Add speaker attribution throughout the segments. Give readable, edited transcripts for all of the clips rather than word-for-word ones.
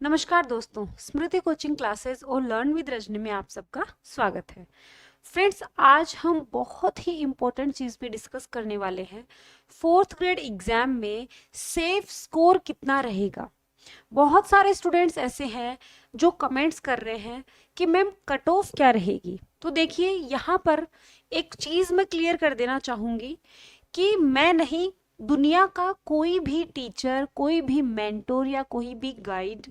Speaker 1: नमस्कार दोस्तों, स्मृति coaching classes और लर्न विद रजनी में आप सबका स्वागत है। फ्रेंड्स, आज हम बहुत ही इम्पोर्टेंट चीज़ पे डिस्कस करने वाले हैं। फोर्थ ग्रेड एग्जाम में सेफ स्कोर कितना रहेगा। बहुत सारे स्टूडेंट्स ऐसे हैं जो कमेंट्स कर रहे हैं कि मैम कट ऑफ क्या रहेगी। तो देखिए, यहाँ पर एक चीज़ मैं क्लियर कर देना चाहूँगी कि मैं नहीं, दुनिया का कोई भी टीचर, कोई भी मेंटोर या कोई भी गाइड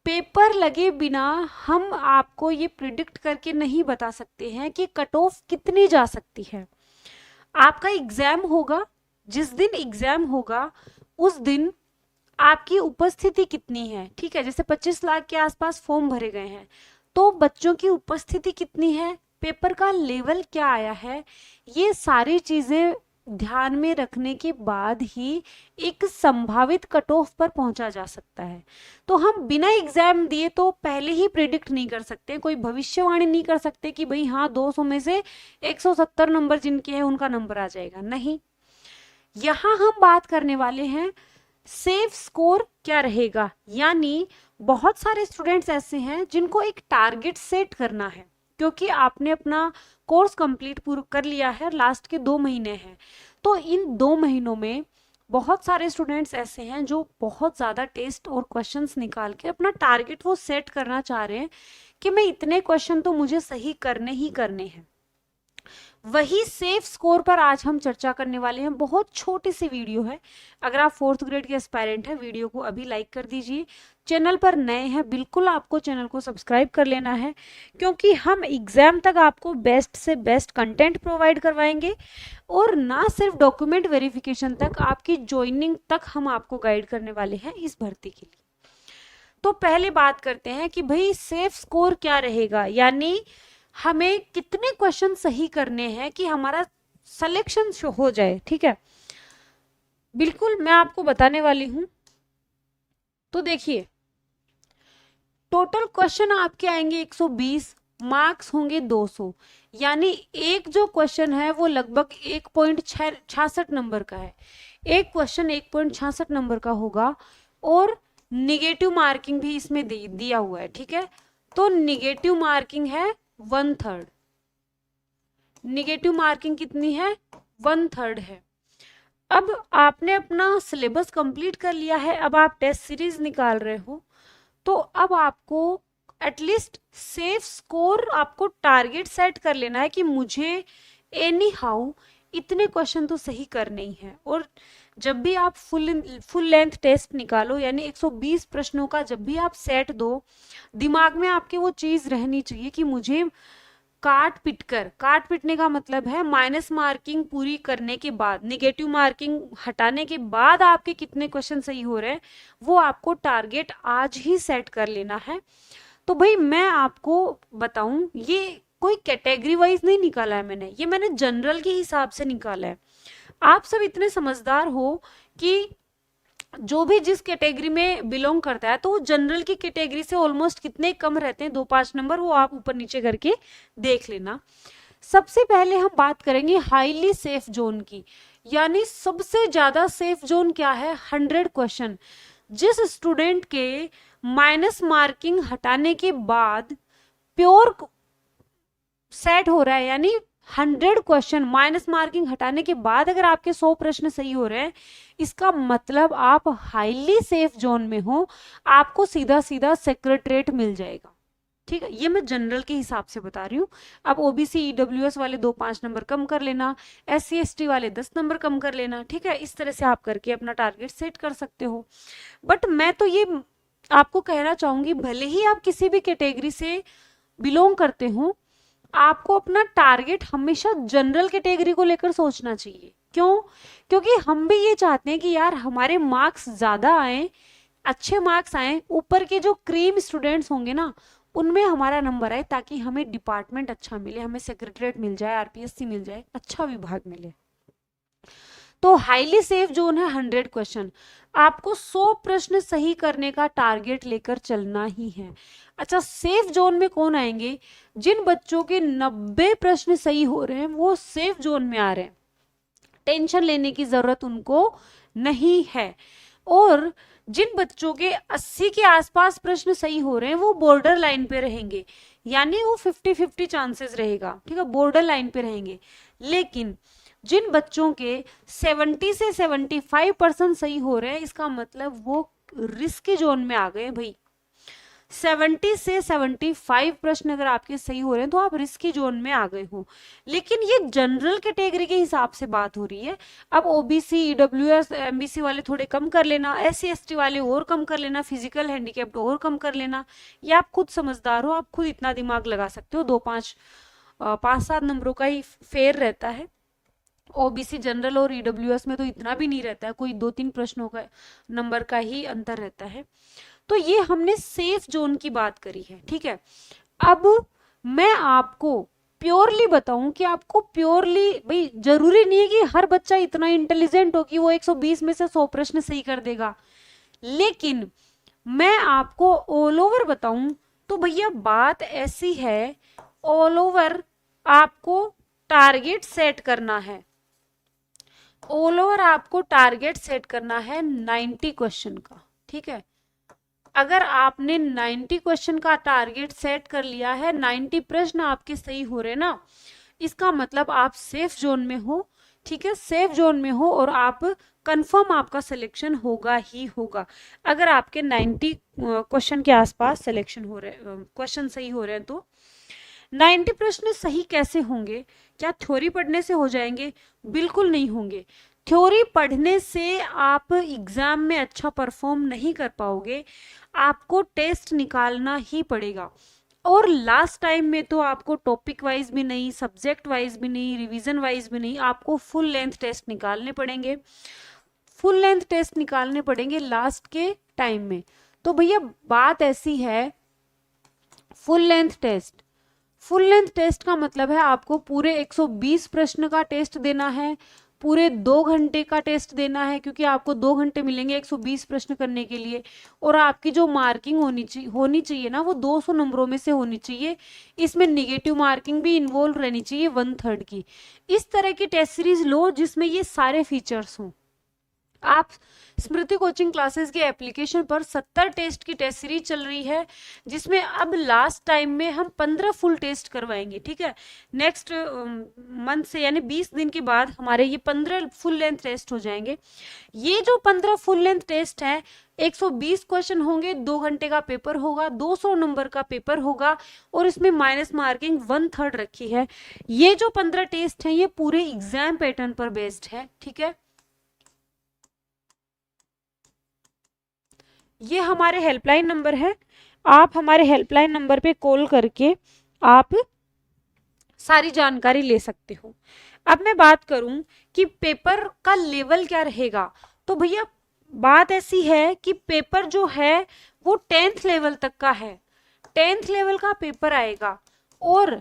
Speaker 1: पेपर लगे बिना हम आपको ये प्रिडिक्ट करके नहीं बता सकते हैं कि कट ऑफ कितनी जा सकती है। आपका एग्जाम होगा, जिस दिन एग्जाम होगा उस दिन आपकी उपस्थिति कितनी है, ठीक है। जैसे 25 लाख के आसपास फॉर्म भरे गए हैं, तो बच्चों की उपस्थिति कितनी है, पेपर का लेवल क्या आया है, ये सारी चीजें ध्यान में रखने के बाद ही एक संभावित कट ऑफ पर पहुंचा जा सकता है। तो हम बिना एग्जाम दिए तो पहले ही प्रिडिक्ट नहीं कर सकते, कोई भविष्यवाणी नहीं कर सकते कि भाई हाँ 200 में से 170 नंबर जिनके हैं उनका नंबर आ जाएगा। नहीं, यहाँ हम बात करने वाले हैं सेफ स्कोर क्या रहेगा। यानी बहुत सारे स्टूडेंट्स ऐसे हैं जिनको एक टारगेट सेट करना है, क्योंकि आपने अपना कोर्स कंप्लीट पूरा कर लिया है, लास्ट के 2 महीने हैं। तो इन 2 महीनों में बहुत सारे स्टूडेंट्स ऐसे हैं जो बहुत ज़्यादा टेस्ट और क्वेश्चंस निकाल के अपना टारगेट वो सेट करना चाह रहे हैं कि मैं इतने क्वेश्चन तो मुझे सही करने ही करने हैं। वही सेफ स्कोर पर आज हम चर्चा करने वाले हैं। बहुत छोटी सी वीडियो है। अगर आप फोर्थ ग्रेड के एस्पायरेंट हैं, वीडियो को अभी लाइक कर दीजिए। चैनल पर नए हैं, बिल्कुल आपको चैनल को सब्सक्राइब कर लेना है, क्योंकि हम एग्जाम तक आपको बेस्ट से बेस्ट कंटेंट प्रोवाइड करवाएंगे और ना सिर्फ डॉक्यूमेंट वेरिफिकेशन तक, आपकी ज्वाइनिंग तक हम आपको गाइड करने वाले हैं इस भर्ती के लिए। तो पहले बात करते हैं कि भाई सेफ स्कोर क्या रहेगा, यानी हमें कितने क्वेश्चन सही करने हैं कि हमारा सिलेक्शन हो जाए, ठीक है। बिल्कुल मैं आपको बताने वाली हूं। तो देखिए, टोटल क्वेश्चन आपके आएंगे 120, मार्क्स होंगे 200, यानी एक जो क्वेश्चन है वो लगभग 1.66 नंबर का है। एक क्वेश्चन 1.66 नंबर का होगा और निगेटिव मार्किंग भी इसमें दिया हुआ है, ठीक है। तो निगेटिव मार्किंग है 1/3। निगेटिव मार्किंग कितनी है? 1/3 है। अब आपने अपना सिलेबस कंप्लीट कर लिया है, अब आप टेस्ट सीरीज निकाल रहे हो, तो अब आपको एटलीस्ट सेफ स्कोर, आपको टारगेट सेट कर लेना है कि मुझे एनी हाउ इतने क्वेश्चन तो सही करने ही है। और जब भी आप फुल लेंथ टेस्ट निकालो, यानी 120 प्रश्नों का जब भी आप सेट दो, दिमाग में आपके वो चीज रहनी चाहिए कि मुझे काट पिटने का मतलब है माइनस मार्किंग पूरी करने के बाद, निगेटिव मार्किंग हटाने के बाद आपके कितने क्वेश्चन सही हो रहे हैं, वो आपको टारगेट आज ही सेट कर लेना है। तो भाई मैं आपको बताऊं, ये कोई कैटेगरी वाइज नहीं निकाला है मैंने, ये मैंने जनरल के हिसाब से निकाला है। आप सब इतने समझदार हो कि जो भी जिस कैटेगरी में बिलोंग करता है, तो वो जनरल की कैटेगरी से ऑलमोस्ट कितने कम रहते हैं, 2-5 नंबर, वो आप ऊपर नीचे करके देख लेना। सबसे पहले हम बात करेंगे हाईली सेफ जोन की, यानी सबसे ज्यादा सेफ जोन क्या है? 100 क्वेश्चन। जिस स्टूडेंट के माइनस मार्किंग हटाने के बाद प्योर सेट हो रहा है, यानी 100 क्वेश्चन माइनस मार्किंग हटाने के बाद अगर आपके 100 प्रश्न सही हो रहे हैं, इसका मतलब आप हाईली सेफ जोन में हो, आपको सीधा सीधा सेक्रेटरीट मिल जाएगा, ठीक है। ये मैं जनरल के हिसाब से बता रही हूँ। अब ओबीसी ईडब्ल्यूएस वाले 2-5 नंबर कम कर लेना, SC ST वाले 10 नंबर कम कर लेना, ठीक है। इस तरह से आप करके अपना टारगेट सेट कर सकते हो। बट मैं तो ये आपको कहना चाहूंगी, भले ही आप किसी भी कैटेगरी से बिलोंग करते हो, आपको अपना टारगेट हमेशा जनरल कैटेगरी को लेकर सोचना चाहिए। क्यों? क्योंकि हम भी ये चाहते हैं कि यार हमारे मार्क्स ज्यादा आए, अच्छे मार्क्स आए, ऊपर के जो क्रीम स्टूडेंट्स होंगे ना, उनमें हमारा नंबर आए, ताकि हमें डिपार्टमेंट अच्छा मिले, हमें सेक्रेटरीट मिल जाए, RPSC मिल जाए, अच्छा विभाग मिले। तो हाईली सेफ जोन है 100 क्वेश्चन। आपको 100 प्रश्न सही करने का टारगेट लेकर चलना ही है। अच्छा, सेफ जोन में कौन आएंगे? जिन बच्चों के 90 प्रश्न सही हो रहे हैं, वो सेफ जोन में आ रहे हैं, टेंशन लेने की जरूरत उनको नहीं है। और जिन बच्चों के 80 के आसपास प्रश्न सही हो रहे हैं वो बॉर्डर लाइन पे रहेंगे, यानी वो 50-50 चांसेस रहेगा, ठीक है, बॉर्डर लाइन पे रहेंगे। लेकिन जिन बच्चों के 70 से 75% सही हो रहे हैं, इसका मतलब वो रिस्क जोन में आ गए भाई। 70 से 75 प्रश्न अगर आपके सही हो रहे हैं तो आप रिस्की जोन में आ गए हो। लेकिन ये जनरल कैटेगरी के हिसाब से बात हो रही है। अब ओबीसी, ईडब्ल्यूएस, एमबीसी वाले थोड़े कम कर लेना, एससी एसटी वाले और कम कर लेना, फिजिकल हैंडीकैप्ड और कम कर लेना, ये आप खुद समझदार हो, आप खुद इतना दिमाग लगा सकते हो। 5-7 नंबरों का ही फेयर रहता है। ओबीसी, जनरल और ईडब्ल्यूएस में तो इतना भी नहीं रहता है, कोई 2-3 प्रश्नों का नंबर का ही अंतर रहता है। तो ये हमने सेफ जोन की बात करी है, ठीक है। अब मैं आपको प्योरली बताऊं कि आपको प्योरली, भाई जरूरी नहीं है कि हर बच्चा इतना इंटेलिजेंट हो कि वो 120 में से 100 प्रश्न सही कर देगा, लेकिन मैं आपको ऑल ओवर बताऊं तो भैया बात ऐसी है, ऑल ओवर आपको टारगेट सेट करना है। ऑल ओवर आपको टारगेट सेट करना है 90 क्वेश्चन का, ठीक है। अगर आपने 90 क्वेश्चन का टारगेट सेट कर लिया है, 90 प्रश्न आपके सही हो रहे ना, इसका मतलब आप सेफ जोन में हो, ठीक है, सेफ जोन में हो और आप कंफर्म आपका सिलेक्शन होगा ही होगा। अगर आपके 90 क्वेश्चन के आसपास सिलेक्शन हो रहे, क्वेश्चन सही हो रहे हैं तो 90 प्रश्न सही कैसे होंगे? क्या थ्योरी पढ़ने से हो जाएंगे? बिल्कुल नहीं होंगे। थ्योरी पढ़ने से आप एग्जाम में अच्छा परफॉर्म नहीं कर पाओगे, आपको टेस्ट निकालना ही पड़ेगा। और लास्ट टाइम में तो आपको टॉपिक वाइज भी नहीं, सब्जेक्ट वाइज भी नहीं, रिवीजन वाइज भी नहीं, आपको फुल लेंथ टेस्ट निकालने पड़ेंगे, फुल लेंथ टेस्ट निकालने पड़ेंगे लास्ट के टाइम में। तो भैया बात ऐसी है, फुल लेंथ टेस्ट का मतलब है आपको पूरे 120 प्रश्न का टेस्ट देना है, पूरे 2 घंटे का टेस्ट देना है, क्योंकि आपको 2 घंटे मिलेंगे 120 प्रश्न करने के लिए। और आपकी जो मार्किंग होनी चाहिए ना, वो 200 नंबरों में से होनी चाहिए। इसमें निगेटिव मार्किंग भी इन्वॉल्व रहनी चाहिए 1/3 की। इस तरह की टेस्ट सीरीज लो जिसमें ये सारे फीचर्स हों। आप स्मृति कोचिंग क्लासेस के एप्लीकेशन पर 70 टेस्ट की टेस्ट सीरीज चल रही है, जिसमें अब लास्ट टाइम में हम 15 फुल टेस्ट करवाएंगे, ठीक है। नेक्स्ट मंथ से यानी 20 दिन के बाद हमारे ये 15 फुल लेंथ टेस्ट हो जाएंगे। ये जो 15 फुल लेंथ टेस्ट है, 120 क्वेश्चन होंगे, 2 घंटे का पेपर होगा, 200 नंबर का पेपर होगा और इसमें माइनस मार्किंग 1/3 रखी है। ये जो 15 टेस्ट है ये पूरे एग्जाम पैटर्न पर बेस्ड है, ठीक है। ये हमारे हेल्पलाइन नंबर है, आप हमारे हेल्पलाइन नंबर पे कॉल करके आप सारी जानकारी ले सकते हो। अब मैं बात करूं कि पेपर का लेवल क्या रहेगा, तो भैया बात ऐसी है कि पेपर जो है वो 10th लेवल तक का है, 10th लेवल का पेपर आएगा और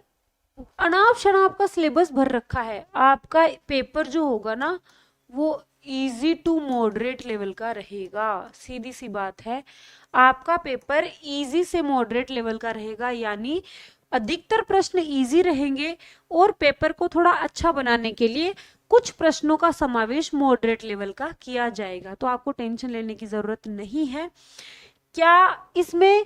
Speaker 1: अनाप शनाप का सिलेबस भर रखा है। आपका पेपर जो होगा ना वो इजी टू मॉडरेट लेवल का रहेगा, सीधी सी बात है। आपका पेपर इजी से मॉडरेट लेवल का रहेगा, यानी अधिकतर प्रश्न इजी रहेंगे और पेपर को थोड़ा अच्छा बनाने के लिए कुछ प्रश्नों का समावेश मॉडरेट लेवल का किया जाएगा। तो आपको टेंशन लेने की जरूरत नहीं है। क्या इसमें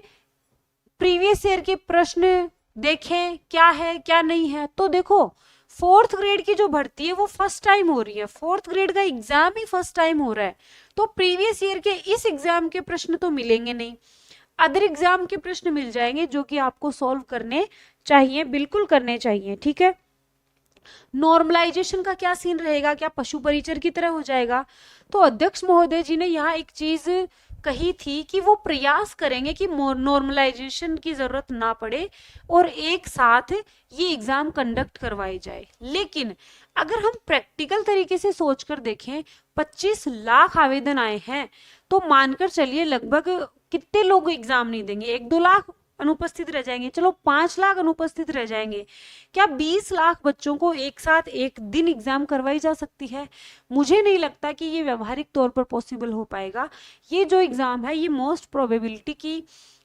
Speaker 1: प्रीवियस ईयर के प्रश्न देखें क्या है क्या नहीं है, तो देखो 4th ग्रेड की जो भर्ती है वो फर्स्ट टाइम हो रही है, 4th ग्रेड का एग्जाम ही फर्स्ट टाइम हो रहा है, तो प्रीवियस ईयर के इस एग्जाम के प्रश्न तो मिलेंगे नहीं, अदर एग्जाम के प्रश्न मिल जाएंगे जो कि आपको सॉल्व करने चाहिए, बिल्कुल करने चाहिए, ठीक है। नॉर्मलाइजेशन का क्या सीन रहेगा, क्या पशु परिचर की तरह हो जाएगा? तो अध्यक्ष महोदय जी ने यहाँ एक चीज कही थी कि वो प्रयास करेंगे कि नॉर्मलाइजेशन की जरूरत ना पड़े और एक साथ ये एग्जाम कंडक्ट करवाई जाए। लेकिन अगर हम प्रैक्टिकल तरीके से सोचकर देखें, 25 लाख आवेदन आए हैं, तो मानकर चलिए लगभग कितने लोग एग्जाम नहीं देंगे, 1-2 लाख अनुपस्थित रह जाएंगे, चलो 5 लाख अनुपस्थित रह जाएंगे। क्या 20 लाख बच्चों को एक साथ एक दिन एग्जाम करवाई जा सकती है? मुझे नहीं लगता कि ये व्यवहारिक तौर पर पॉसिबल हो पाएगा। ये जो एग्जाम है ये मोस्ट प्रोबेबिलिटी की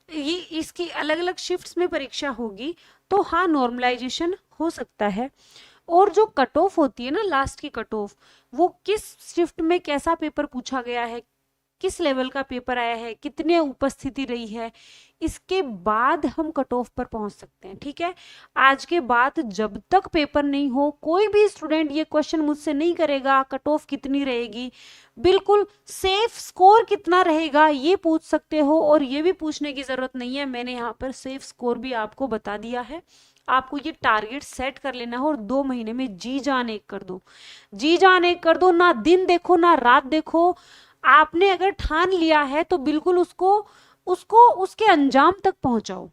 Speaker 1: ये इसकी अलग अलग शिफ्ट्स में परीक्षा होगी, तो हाँ नॉर्मलाइजेशन हो सकता है। और जो कट ऑफ होती है ना, लास्ट की कट ऑफ, वो किस शिफ्ट में कैसा पेपर पूछा गया है, किस लेवल का पेपर आया है, कितने उपस्थिति रही है, इसके बाद हम कट ऑफ पर पहुंच सकते हैं। ठीक है, आज के बाद जब तक पेपर नहीं हो, कोई भी स्टूडेंट ये क्वेश्चन मुझसे नहीं करेगा कट ऑफ कितनी रहेगी, बिल्कुल सेफ स्कोर कितना रहेगा ये पूछ सकते हो, और ये भी पूछने की जरूरत नहीं है, मैंने यहाँ पर सेफ स्कोर भी आपको बता दिया है। आपको ये टारगेट सेट कर लेना है और 2 महीने में जी जान एक कर दो, जी जान एक कर दो, ना दिन देखो ना रात देखो। आपने अगर ठान लिया है तो बिल्कुल उसको उसको उसके अंजाम तक पहुंचाओ।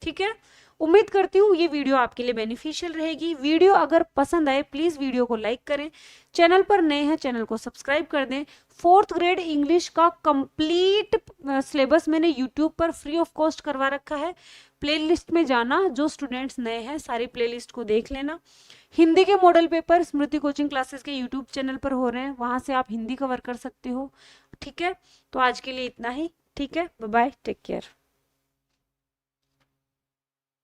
Speaker 1: ठीक है, उम्मीद करती हूँ ये वीडियो आपके लिए बेनिफिशियल रहेगी। वीडियो अगर पसंद आए प्लीज वीडियो को लाइक करें, चैनल पर नए हैं चैनल को सब्सक्राइब कर दें। 4th ग्रेड इंग्लिश का कंप्लीट सिलेबस मैंने यूट्यूब पर फ्री ऑफ कॉस्ट करवा रखा है। प्लेलिस्ट में जाना, जो स्टूडेंट्स नए हैं सारी प्लेलिस्ट को देख लेना। हिंदी के मॉडल पेपर स्मृति कोचिंग क्लासेस के यूट्यूब चैनल पर हो रहे हैं, वहां से आप हिंदी कवर कर सकते हो। ठीक है, तो आज के लिए इतना ही। ठीक है, बाय बाय, टेक केयर।